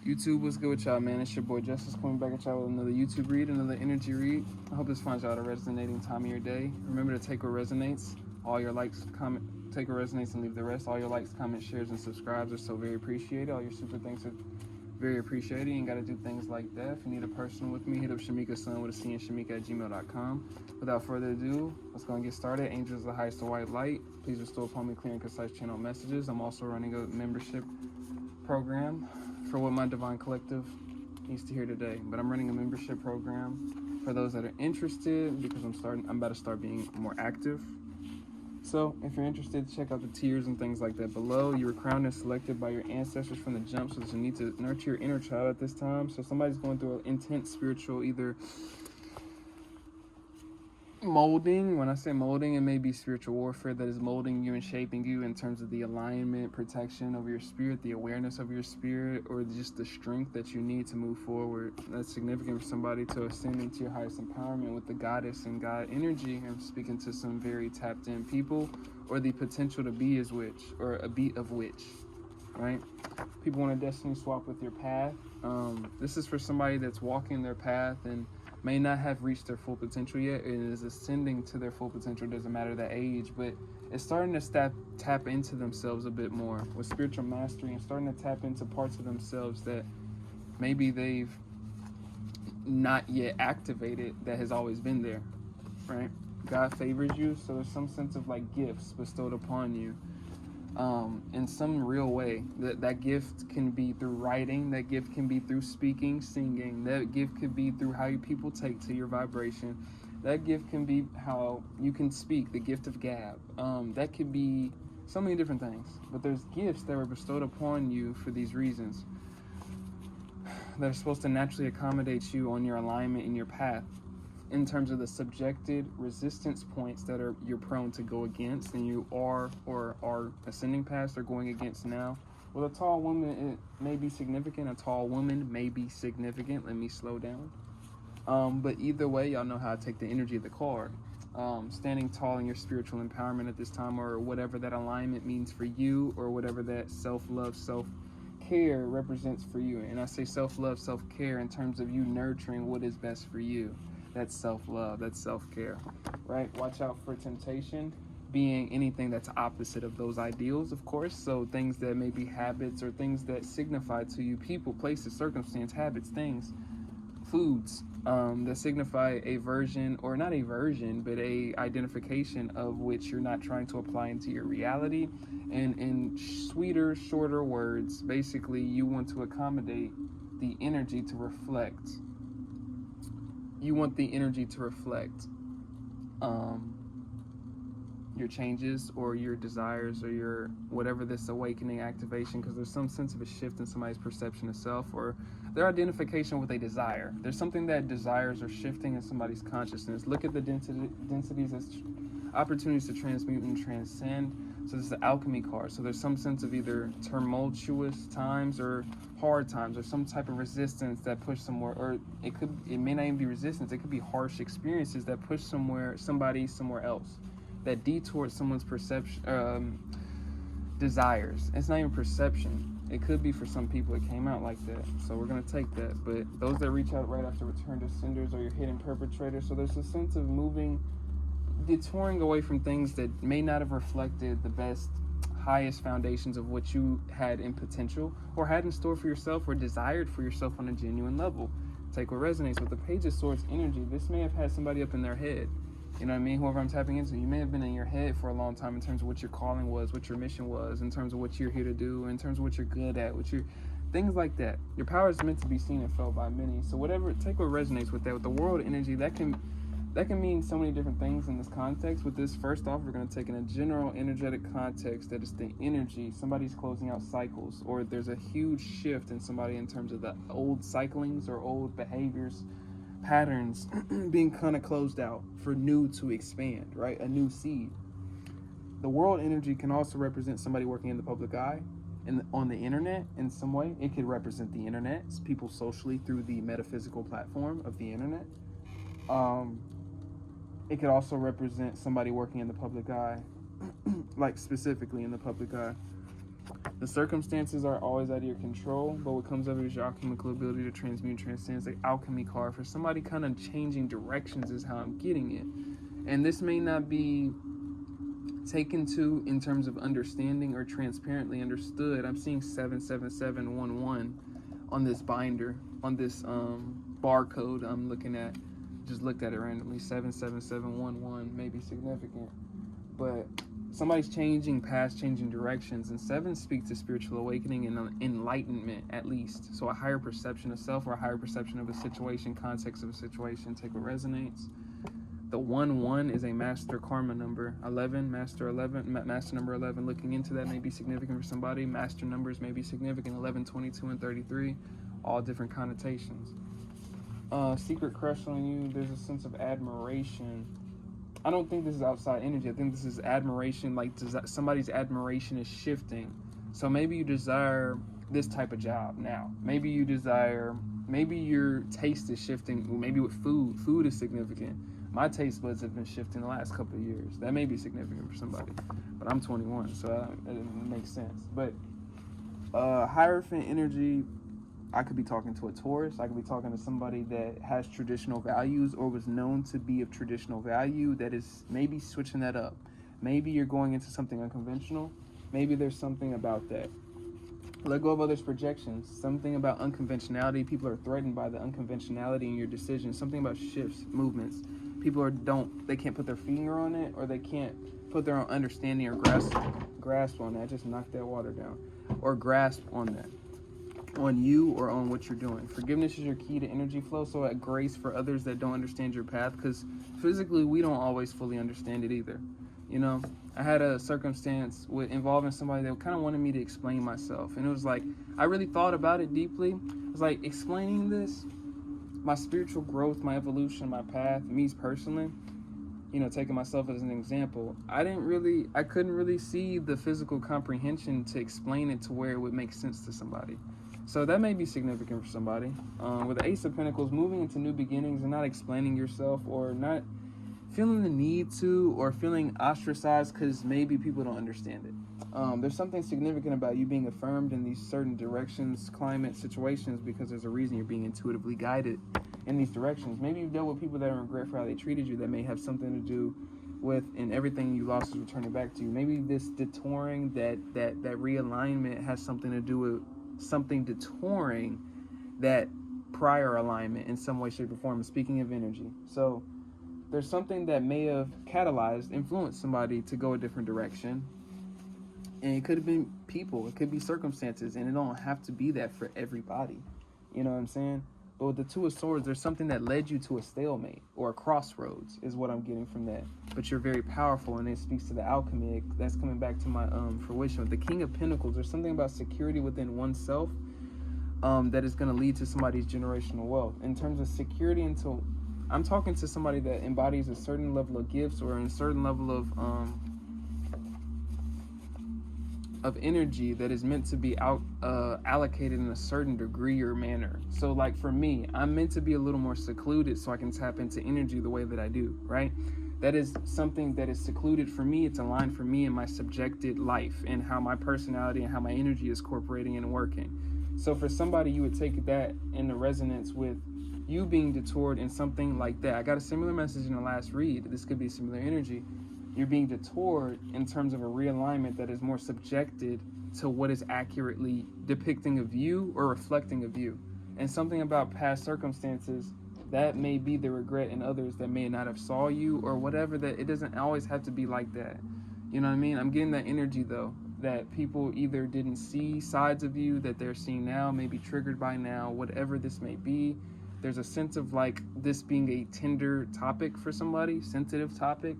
YouTube, what's good with y'all, man? It's your boy Justice coming back at y'all with another YouTube read, another energy read. I hope this finds y'all at a resonating time of your day. Remember to take what resonates. All your likes, comment, take what resonates and leave the rest. All your likes, comments, shares, and subscribes are so very appreciated. All your super thanks are very appreciated. You ain't got to do things like that. If you need a personal with me, hit up Shamika Sun with a C and Shamika@gmail.com. Without further ado, let's go and get started. Angels of the highest of white light, please bestow upon me clear and concise channel messages. I'm also running a membership program for what my divine collective needs to hear today. But I'm running a membership program for those that are interested because I'm about to start being more active. So if you're interested, check out the tiers and things like that below. You were crowned and selected by your ancestors from the jump, so there's a need to nurture your inner child at this time. So somebody's going through an intense spiritual either molding. When I say molding, it may be spiritual warfare that is molding you and shaping you in terms of the alignment, protection of your spirit, the awareness of your spirit, or just the strength that you need to move forward. That's significant for somebody to ascend into your highest empowerment with the goddess and God energy. I'm speaking to some very tapped in people, or the potential to be as witch, or a beat of witch, right? People want a destiny swap with your path. This is for somebody that's walking their path and may not have reached their full potential yet and is ascending to their full potential. Doesn't matter the age, but it's starting to tap into themselves a bit more with spiritual mastery and starting to tap into parts of themselves that maybe they've not yet activated that has always been there, right? God favors you, so there's some sense of like gifts bestowed upon you in some real way. That gift can be through writing, that gift can be through speaking, singing, that gift could be through how people take to your vibration, that gift can be how you can speak, the gift of gab. That could be so many different things, but there's gifts that were bestowed upon you for these reasons that are supposed to naturally accommodate you on your alignment in your path in terms of the subjected resistance points that you're prone to go against and you are or are ascending past or going against now. With a tall woman, it may be significant. A tall woman may be significant. Let me slow down. But either way, y'all know how to take the energy of the card. Standing tall in your spiritual empowerment at this time, or whatever that alignment means for you, or whatever that self-love, self-care represents for you. And I say self-love, self-care in terms of you nurturing what is best for you. That's self-love, that's self-care, right? Watch out for temptation being anything that's opposite of those ideals, of course. So things that may be habits or things that signify to you people, places, circumstance, habits, things, foods that signify a version, or not a version, but a identification of which you're not trying to apply into your reality. And in sweeter, shorter words, basically you want to accommodate the energy to reflect. You want the energy to reflect your changes or your desires or your whatever this awakening activation, because there's some sense of a shift in somebody's perception of self or their identification with a desire. There's something that desires are shifting in somebody's consciousness. Look at the densities as opportunities to transmute and transcend. So this is the alchemy card. So there's some sense of either tumultuous times or hard times, or some type of resistance that push somewhere, or it may not even be resistance. It could be harsh experiences that push somebody somewhere else, that detour someone's perception, desires. It's not even perception. It could be for some people it came out like that. So we're gonna take that. But those that reach out right after return to senders or your hidden perpetrator. So there's a sense of detouring away from things that may not have reflected the best, highest foundations of what you had in potential or had in store for yourself or desired for yourself on a genuine level. Take what resonates. With the Page of Swords energy, this may have had somebody up in their head. You know what I mean? Whoever I'm tapping into, you may have been in your head for a long time in terms of what your calling was, what your mission was, in terms of what you're here to do, in terms of what you're good at, things like that. Your power is meant to be seen and felt by many. So take what resonates with that. With the world energy, that can mean so many different things in this context. With this, first off, we're going to take in a general energetic context that is the energy. Somebody's closing out cycles, or there's a huge shift in somebody in terms of the old cyclings or old behaviors, patterns being kind of closed out for new to expand, right? A new seed. The world energy can also represent somebody working in the public eye and on the internet in some way. It could represent the internet, people socially through the metaphysical platform of the internet. It could also represent somebody working in the public eye, like specifically in the public eye. The circumstances are always out of your control, but what comes of it is your alchemical ability to transmute and transcend. It's like alchemy card. For somebody kind of changing directions is how I'm getting it. And this may not be taken to in terms of understanding or transparently understood. I'm seeing 77711 on this binder, on this barcode I'm looking at. Just looked at it randomly. 77711 may be significant, but somebody's changing paths, changing directions, and 7 speak to spiritual awakening and enlightenment, at least. So a higher perception of self or a higher perception of a situation, context of a situation. Take what resonates. The 1-1 is a master karma number. 11, master number 11. Looking into that may be significant for somebody. Master numbers may be significant. 11, 22, and 33, all different connotations. Secret crush on you. There's a sense of admiration. I don't think this is outside energy. I think this is admiration, like somebody's admiration is shifting. So maybe you desire this type of job now. Maybe your taste is shifting. Maybe with food. Food is significant. My taste buds have been shifting the last couple of years. That may be significant for somebody. But I'm 21, so it makes sense. But Hierophant energy, I could be talking to a Taurus. I could be talking to somebody that has traditional values or was known to be of traditional value that is maybe switching that up. Maybe you're going into something unconventional. Maybe there's something about that. Let go of others' projections. Something about unconventionality. People are threatened by the unconventionality in your decisions. Something about shifts, movements. People they can't put their finger on it, or they can't put their own understanding or grasp on that. Just knock that water down. Or grasp on that. On you or on what you're doing. Forgiveness is your key to energy flow, so at grace for others that don't understand your path, because physically we don't always fully understand it either. You know, I had a circumstance involving somebody that kind of wanted me to explain myself, and it was like, I really thought about it deeply. It was like, explaining this, my spiritual growth, my evolution, my path, me personally, you know, taking myself as an example, I couldn't really see the physical comprehension to explain it to where it would make sense to somebody. So that may be significant for somebody. With the Ace of Pentacles, moving into new beginnings and not explaining yourself, or not feeling the need to, or feeling ostracized because maybe people don't understand it. There's something significant about you being affirmed in these certain directions, climate, situations, because there's a reason you're being intuitively guided in these directions. Maybe you've dealt with people that are regret for how they treated you, that may have something to do with, and everything you lost is returning back to you. Maybe this detouring, that realignment has something to do with something detouring that prior alignment in some way, shape, or form. Speaking of energy, so there's something that may have influenced somebody to go a different direction, and it could have been people, it could be circumstances, and it don't have to be that for everybody. You know what I'm saying? But with the Two of Swords, there's something that led you to a stalemate or a crossroads, is what I'm getting from that. But you're very powerful, and it speaks to the alchemy. That's coming back to my fruition. With the King of Pentacles, there's something about security within oneself that is going to lead to somebody's generational wealth. In terms of security, I'm talking to somebody that embodies a certain level of gifts or a certain level of energy that is meant to be allocated in a certain degree or manner. So like for me, I'm meant to be a little more secluded so I can tap into energy the way that I do, right? That is something that is secluded for me. It's aligned for me in my subjected life and how my personality and how my energy is incorporating and working. So for somebody, you would take that into resonance with you being detoured in something like that. I got a similar message in the last read. This could be similar energy. You're being detoured in terms of a realignment that is more subjected to what is accurately depicting of you or reflecting of you. And something about past circumstances that may be the regret in others that may not have saw you or whatever, that it doesn't always have to be like that. You know what I mean? I'm getting that energy though, that people either didn't see sides of you that they're seeing now, maybe triggered by now, whatever this may be. There's a sense of like this being a tender topic for somebody, sensitive topic,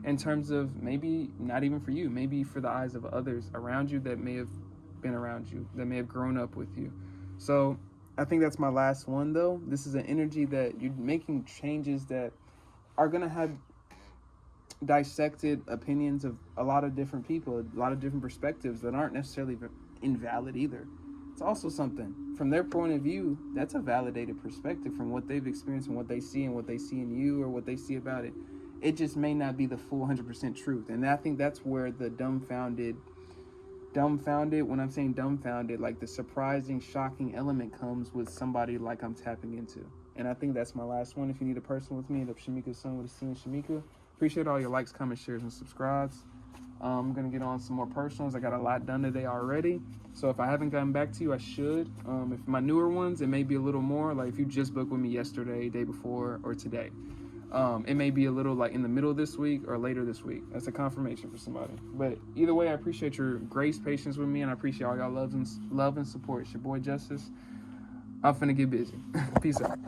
in terms of maybe not even for you, maybe for the eyes of others around you that may have been around you, that may have grown up with you. So I think that's my last one though. This is an energy that you're making changes that are going to have dissected opinions of a lot of different people, a lot of different perspectives that aren't necessarily invalid either. It's also something from their point of view, that's a validated perspective from what they've experienced and what they see in you or what they see about it. It just may not be the full 100% truth. And I think that's where the dumbfounded dumbfounded. When I'm saying dumbfounded, like the surprising, shocking element comes with somebody like I'm tapping into. And I think that's my last one. If you need a person with me, hit up Shamika's son with a C and Shamika. Appreciate all your likes, comments, shares, and subscribes. I'm going to get on some more personals. I got a lot done today already. So if I haven't gotten back to you, I should. If my newer ones, it may be a little more. Like if you just booked with me yesterday, day before, or today. It may be a little like in the middle of this week or later this week. That's a confirmation for somebody. But either way, I appreciate your grace, patience with me, and I appreciate all y'all love and support. It's your boy Justice. I'm finna get busy. Peace out.